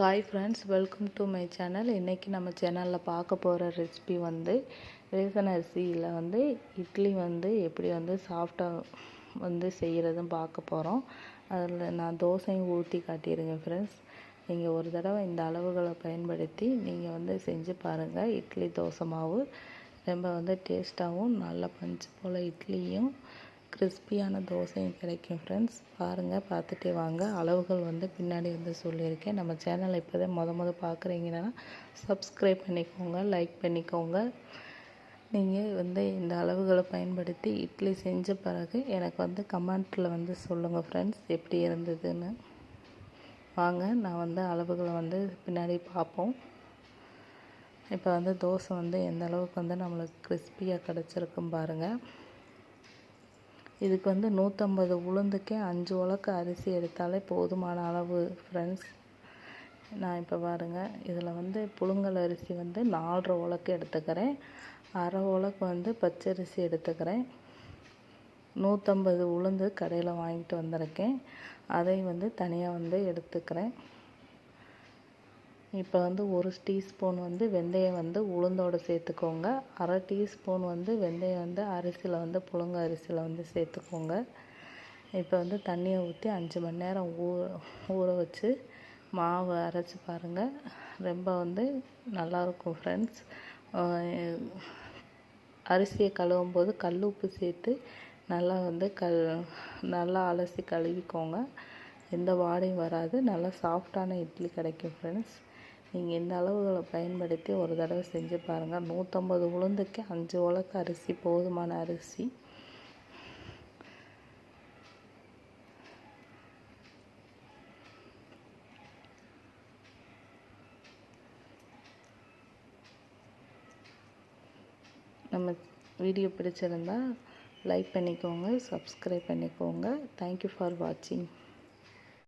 Hi friends, welcome to my channel. இன்றைக்கி நம்ம சேனலில் பார்க்க போகிற ரெசிபி வந்து ரேசன் அரிசியில் வந்து இட்லி வந்து எப்படி வந்து சாஃப்டாக வந்து செய்கிறதுன்னு பார்க்க போகிறோம். அதில் நான் தோசையும் ஊற்றி காட்டியிருக்கேன் ஃப்ரெண்ட்ஸ். நீங்கள் ஒரு தடவை இந்த அளவுகளை பயன்படுத்தி நீங்கள் வந்து செஞ்சு பாருங்கள். இட்லி தோசை மாவு ரொம்ப வந்து டேஸ்ட்டாகவும் நல்ல பஞ்சு போல் இட்லியும் கிறிஸ்பியான தோசையும் கிடைக்கும் ஃப்ரெண்ட்ஸ். பாருங்கள், பார்த்துட்டே வாங்க. அளவுகள் வந்து பின்னாடி வந்து சொல்லியிருக்கேன். நம்ம சேனலை இப்போ தான் முத பார்க்குறீங்கன்னா சப்ஸ்கிரைப் பண்ணிக்கோங்க, லைக் பண்ணிக்கோங்க. நீங்கள் வந்து இந்த அளவுகளை பயன்படுத்தி இட்லி செஞ்ச பிறகு எனக்கு வந்து கமெண்ட்டில் வந்து சொல்லுங்கள் ஃப்ரெண்ட்ஸ், எப்படி இருந்ததுன்னு. வாங்க, நான் வந்து அளவுகளை வந்து பின்னாடி பார்ப்போம். இப்போ வந்து தோசை வந்து எந்த அளவுக்கு வந்து நம்மளுக்கு கிறிஸ்பியாக கிடச்சிருக்கும் பாருங்கள். இதுக்கு வந்து 150 உளுந்துக்கே 5 உலக்கு அரிசி எடுத்தாலே போதுமான அளவு ஃப்ரெண்ட்ஸ். நான் இப்போ பாருங்கள், இதில் வந்து புழுங்கல் அரிசி வந்து 4.5 உலக்கு எடுத்துக்கிறேன். அரை உலக்கு வந்து பச்சரிசி எடுத்துக்கிறேன். 150 உளுந்து கடையில் வாங்கிட்டு வந்திருக்கேன், அதை வந்து தனியாக வந்து எடுத்துக்கிறேன். இப்போ வந்து 1 டீஸ்பூன் வந்து வெந்தயம் வந்து உளுந்தோடு சேர்த்துக்கோங்க. அரை டீஸ்பூன் வந்து வெந்தயம் வந்து அரிசியில் வந்து புழுங்க அரிசியில் வந்து சேர்த்துக்கோங்க. இப்போ வந்து தண்ணியை ஊற்றி 5 மணி நேரம் ஊற வச்சு மாவு அரைச்சி பாருங்கள். ரொம்ப வந்து நல்லாயிருக்கும் ஃப்ரெண்ட்ஸ். அரிசியை கழுவும் போது கல் உப்பு சேர்த்து நல்லா வந்து நல்லா அலசி கழுவிக்கோங்க. எந்த வாடையும் வராது, நல்லா சாஃப்டான இட்லி கிடைக்கும் ஃப்ரெண்ட்ஸ். நீங்கள் இந்த அளவுகளை பயன்படுத்தி ஒரு தடவை செஞ்சு பாருங்கள். 150 உளுந்துக்கு 5 உலக்கு அரிசி போதுமான அரிசி. நம்ம வீடியோ பிடிச்சிருந்தா லைக் பண்ணிக்கோங்க, சப்ஸ்கிரைப் பண்ணிக்கோங்க. தேங்க்யூ ஃபார் வாட்சிங்.